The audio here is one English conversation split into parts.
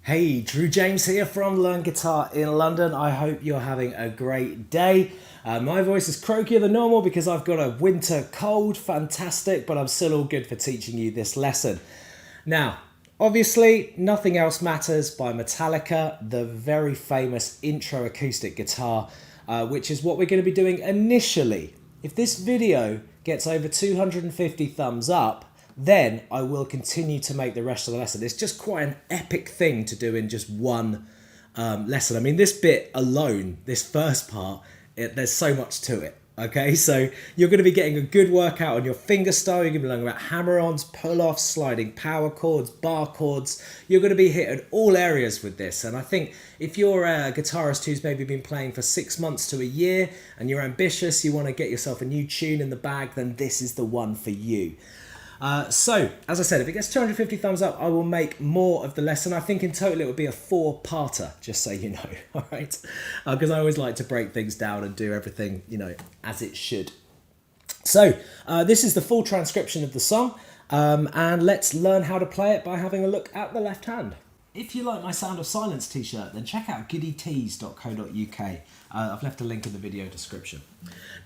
Hey, Drew James here from Learn Guitar in London. I hope you're having a great day. My voice is croakier than normal because I've got a winter cold, fantastic, but I'm still all good for teaching you this lesson. Now, obviously, Nothing Else Matters by Metallica, the very famous intro acoustic guitar, which is what we're going to be doing initially. If this video gets over 250 thumbs up, then I will continue to make the rest of the lesson. It's just quite an epic thing to do in just one lesson. I mean, this bit alone, this first part, there's so much to it. Okay, so you're going to be getting a good workout on your fingerstyle. You're going to be learning about hammer-ons, pull-offs, sliding power chords, bar chords. You're going to be hitting all areas with this. And I think if you're a guitarist who's maybe been playing for 6 months to a year and you're ambitious, you want to get yourself a new tune in the bag, then this is the one for you. So, as I said, if it gets 250 thumbs up, I will make more of the lesson. I think in total it would be a 4-parter, just so you know, all right? Because I always like to break things down and do everything, you know, as it should. So, this is the full transcription of the song, and let's learn how to play it by having a look at the left hand. If you like my Sound of Silence t-shirt, then check out goodytees.co.uk. I've left a link in the video description.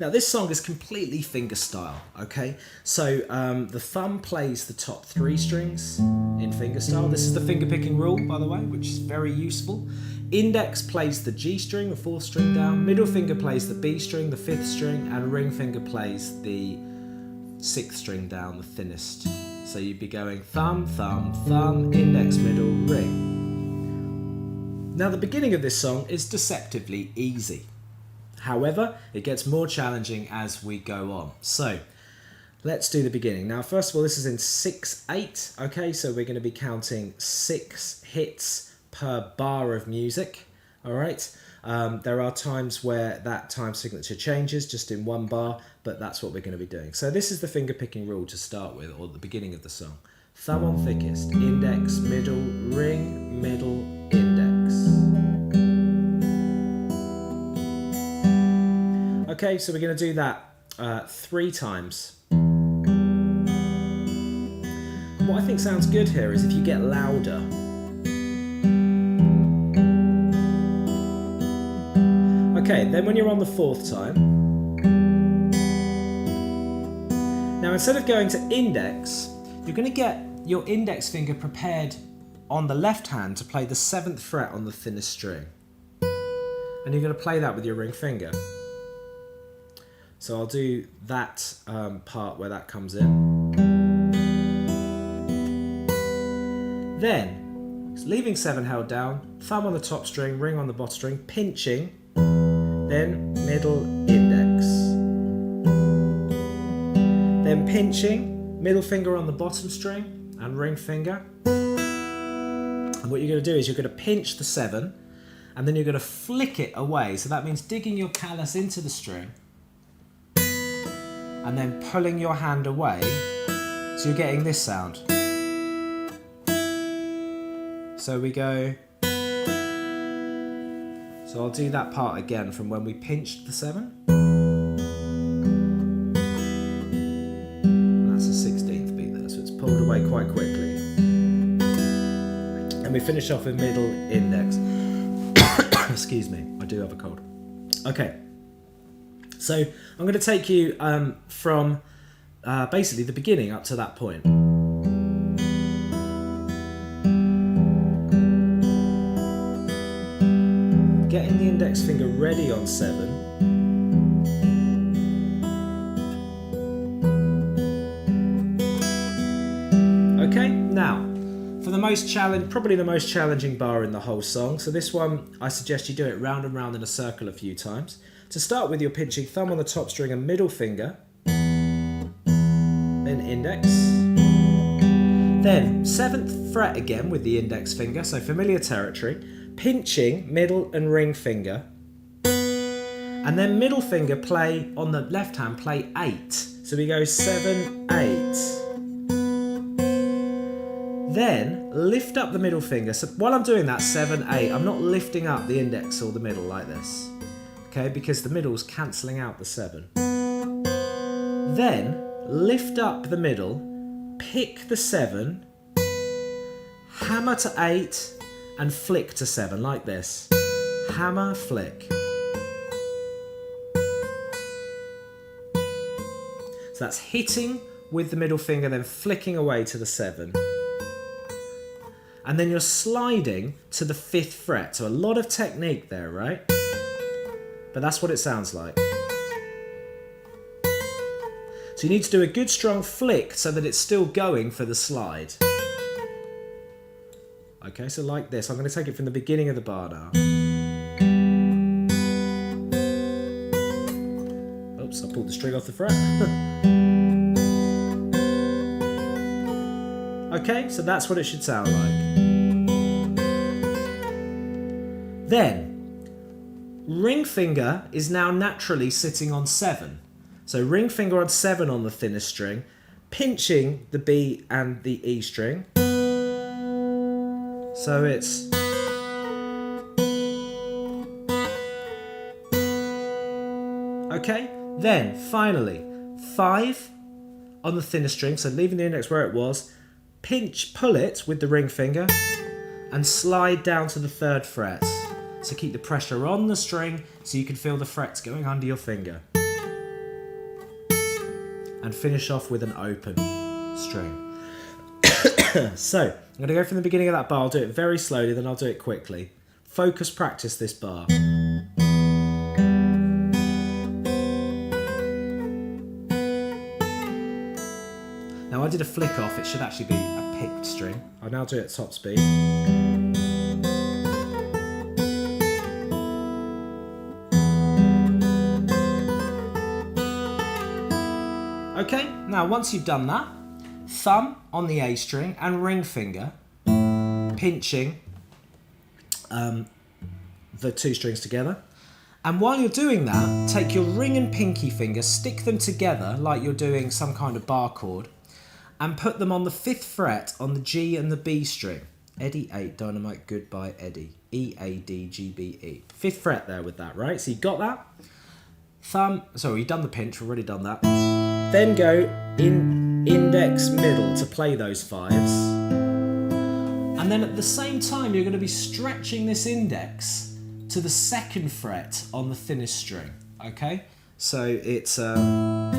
Now, this song is completely fingerstyle, okay? So the thumb plays the top 3 strings in fingerstyle. This is the finger picking rule, by the way, which is very useful. Index plays the G string, the 4th string down. Middle finger plays the B string, the 5th string. And ring finger plays the 6th string down, the thinnest. So you'd be going thumb, thumb, thumb, index, middle, ring. Now the beginning of this song is deceptively easy. However, it gets more challenging as we go on. So let's do the beginning. Now first of all, this is in 6/8. Okay, so we're going to be counting 6 hits per bar of music. All right. There are times where that time signature changes just in 1 bar, but that's what we're going to be doing. So this is the finger picking rule to start with, or the beginning of the song. Thumb on thickest, index, middle, ring, middle, index. Okay, so we're going to do that 3 times. What I think sounds good here is if you get louder. Okay, then when you're on the 4th time, now instead of going to index, you're going to get your index finger prepared on the left hand to play the 7th fret on the thinnest string. And you're going to play that with your ring finger. So I'll do that part where that comes in. Then, leaving 7 held down, thumb on the top string, ring on the bottom string, pinching, then middle, index. Then pinching, middle finger on the bottom string and ring finger. And what you're going to do is you're going to pinch the 7 and then you're going to flick it away. So that means digging your callus into the string and then pulling your hand away. So you're getting this sound. So we go... So I'll do that part again from when we pinched the 7. And that's a 16th beat there, so it's pulled away quite quickly. And we finish off with middle, index. Excuse me, I do have a cold. Okay, so I'm going to take you from basically the beginning up to that point. Getting the index finger ready on 7. Okay, now for the probably the most challenging bar in the whole song. So this one, I suggest you do it round and round in a circle a few times. To start with, you're pinching thumb on the top string and middle finger, then index. Then 7th fret again with the index finger, so familiar territory. Pinching, middle and ring finger, and then middle finger play on the left hand, play 8. So we go 7, 8. Then lift up the middle finger. So while I'm doing that 7, 8, I'm not lifting up the index or the middle like this, okay, because the middle's cancelling out the 7. Then lift up the middle, pick the 7, hammer to 8, and flick to 7 like this. Hammer, flick. So that's hitting with the middle finger, then flicking away to the 7. And then you're sliding to the 5th fret. So a lot of technique there, right? But that's what it sounds like. So you need to do a good strong flick so that it's still going for the slide. Okay, so like this. I'm going to take it from the beginning of the bar now. Oops, I pulled the string off the fret. Okay, so that's what it should sound like. Then, ring finger is now naturally sitting on 7. So ring finger on 7 on the thinnest string, pinching the B and the E string. So it's... Okay, then finally, 5 on the thinnest string, so leaving the index where it was, pull it with the ring finger and slide down to the 3rd fret. So keep the pressure on the string so you can feel the frets going under your finger. And finish off with an open string. So, I'm going to go from the beginning of that bar. I'll do it very slowly, then I'll do it quickly. Focus practice this bar. Now I did a flick off, it should actually be a picked string. I'll now do it at top speed. Okay, now once you've done that, thumb on the A string and ring finger, pinching the 2 strings together. And while you're doing that, take your ring and pinky finger, stick them together like you're doing some kind of bar chord, and put them on the 5th fret on the G and the B string. Eddie 8, dynamite, goodbye Eddie. E, A, D, G, B, E. 5th fret there with that, right? So you've got that. Thumb, sorry, you've done the pinch, we've already done that. Then go in index middle to play those 5s. And then at the same time, you're going to be stretching this index to the 2nd fret on the thinnest string, okay? So it's... and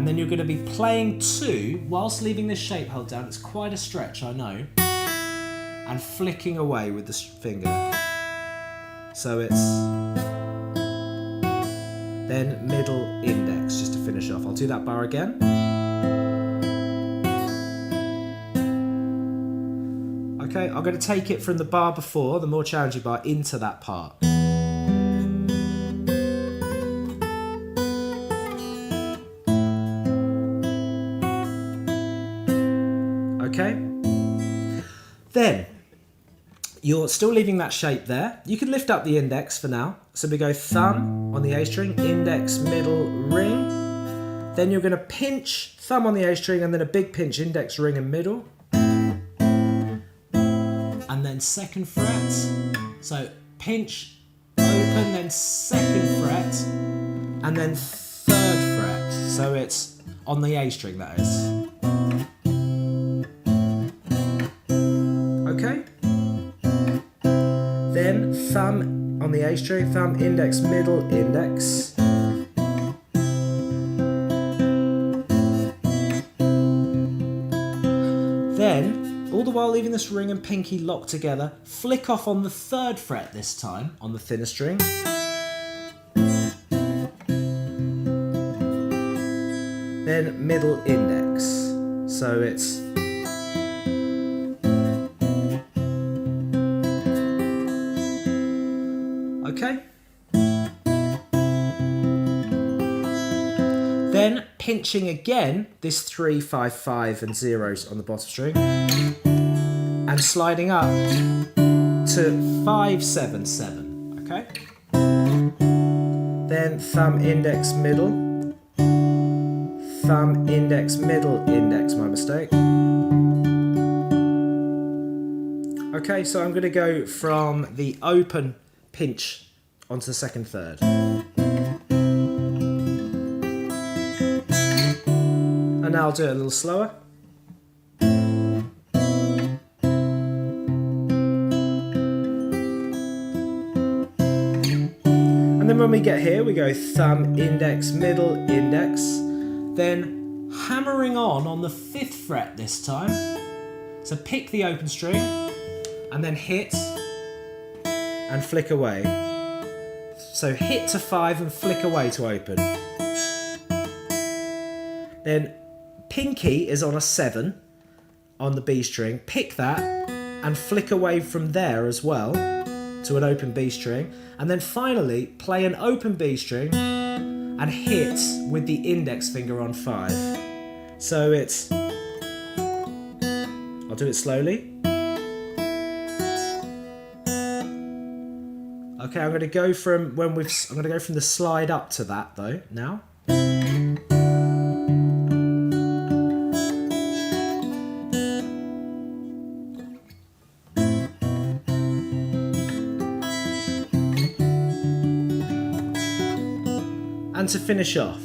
then you're going to be playing 2 whilst leaving this shape held down. It's quite a stretch, I know. And flicking away with the finger. So it's... Then middle index, just to finish off. I'll do that bar again. Okay, I'm going to take it from the bar before, the more challenging bar, into that part. Okay? Then, you're still leaving that shape there. You can lift up the index for now. So we go thumb on the A string, index, middle, ring. Then you're going to pinch thumb on the A string and then a big pinch, index, ring and middle. And then 2nd fret. So pinch, open, then 2nd fret. And then 3rd fret. So it's on the A string, that is. Okay? Then thumb on the A string, thumb, index, middle, index. Then, all the while leaving this ring and pinky locked together, flick off on the 3rd fret this time, on the thinner string. Then middle index. So it's... Okay. Then pinching again this 3, 5, 5 and zeros on the bottom string and sliding up to 5, 7, 7. Okay. Then thumb, index, middle. Thumb, index, middle, index, my mistake. Okay, so I'm going to go from the open pinch onto the 2nd, 3rd. And now I'll do it a little slower. And then when we get here, we go thumb, index, middle, index. Then hammering on the 5th fret this time. So pick the open string and then hit and flick away. So hit to 5 and flick away to open. Then pinky is on a 7 on the B string. Pick that and flick away from there as well to an open B string. And then finally play an open B string and hit with the index finger on 5. So it's, I'll do it slowly. Okay, I'm going to go from I'm going to go from the slide up to that though now. And to finish off,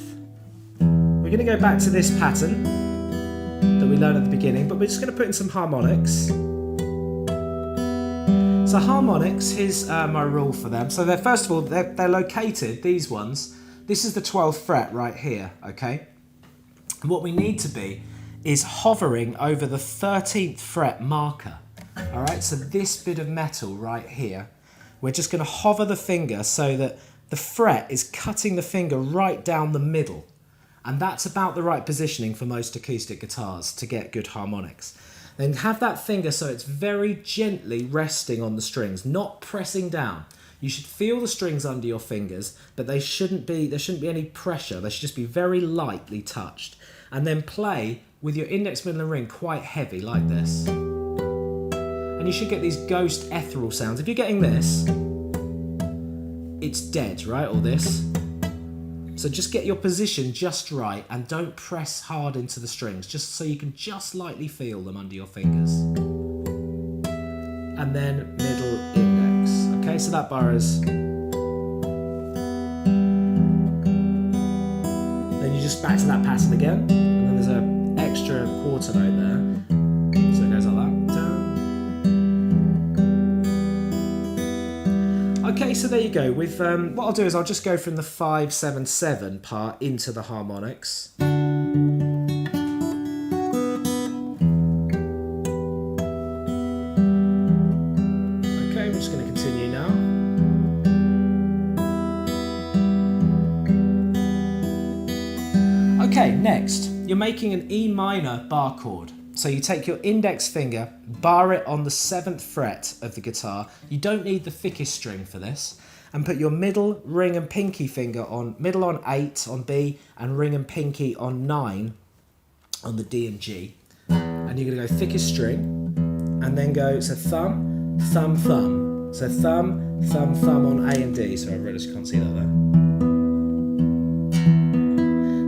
we're going to go back to this pattern that we learned at the beginning, but we're just going to put in some harmonics. So harmonics, here's my rule for them. So they're, first of all, they're located, these ones, this is the 12th fret right here, okay? And what we need to be is hovering over the 13th fret marker, all right? So this bit of metal right here, we're just going to hover the finger so that the fret is cutting the finger right down the middle. And that's about the right positioning for most acoustic guitars to get good harmonics. Then have that finger so it's very gently resting on the strings, not pressing down. You should feel the strings under your fingers, but there shouldn't be any pressure. They should just be very lightly touched. And then play with your index, middle and ring quite heavy like this. And you should get these ghost ethereal sounds. If you're getting this, it's dead, right? Or this. So just get your position just right and don't press hard into the strings, just so you can just lightly feel them under your fingers. And then middle index. Okay, so that borrows. Then you just back to that pattern again, and then there's an extra quarter note there. So it goes like that. Okay, so there you go. With what I'll do is I'll just go from the 5-7-7 part into the harmonics. Okay, we're just going to continue now. Okay, next, you're making an E minor bar chord. So you take your index finger, bar it on the 7th fret of the guitar. You don't need the thickest string for this. And put your middle, ring and pinky finger on, middle on 8 on B, and ring and pinky on 9 on the D and G. And you're going to go thickest string, and then go, so thumb, thumb, thumb. So thumb, thumb, thumb on A and D. Sorry, I realised you can't see that there.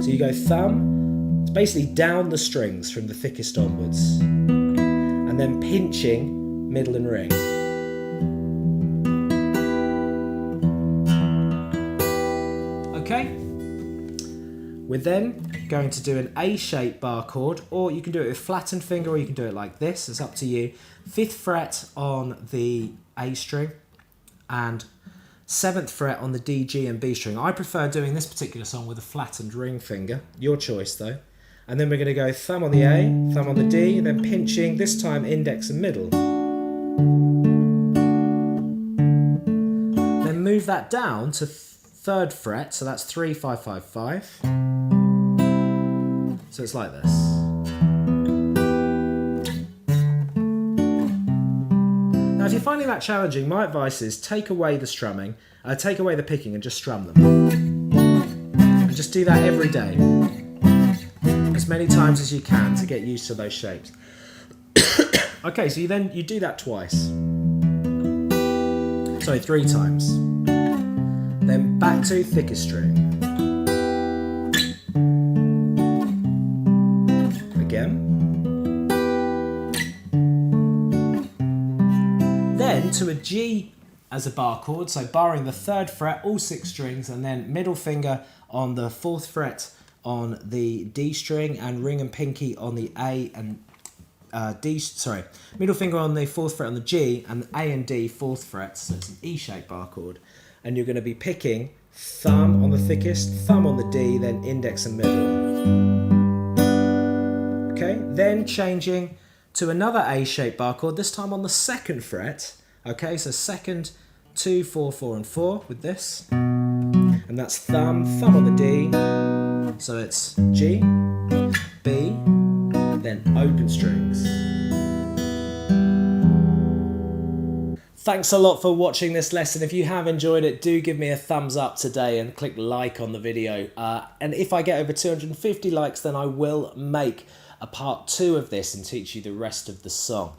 So you go thumb, it's basically down the strings from the thickest onwards, and then pinching middle and ring. Okay, we're then going to do an A-shaped bar chord, or you can do it with flattened finger, or you can do it like this, it's up to you. 5th fret on the A string, and 7th fret on the D, G and B string. I prefer doing this particular song with a flattened ring finger, your choice though. And then we're going to go thumb on the A, thumb on the D, and then pinching, this time index and middle. Then move that down to 3rd fret, so that's 3, 5, 5, 5. So it's like this. Now if you're finding that challenging, my advice is take away the strumming, take away the picking and just strum them. And just do that every day. As many times as you can to get used to those shapes. Okay, so you do that twice. Sorry, 3 times. Then back to thickest string. Again. Then to a G as a bar chord, so barring the 3rd fret, all 6 strings, and then middle finger on the 4th fret on the D string, and ring and pinky on the A and middle finger on the 4th fret on the G, and A and D 4th fret, so it's an E-shaped bar chord. And you're going to be picking thumb on the thickest, thumb on the D, then index and middle. Okay, then changing to another A-shaped bar chord, this time on the 2nd fret. Okay, so 2nd, 2, 4, 4 and 4 with this. And that's thumb, thumb on the D. So it's G, B, then open strings. Thanks a lot for watching this lesson. If you have enjoyed it, do give me a thumbs up today and click like on the video. And if I get over 250 likes, then I will make a part 2 of this and teach you the rest of the song.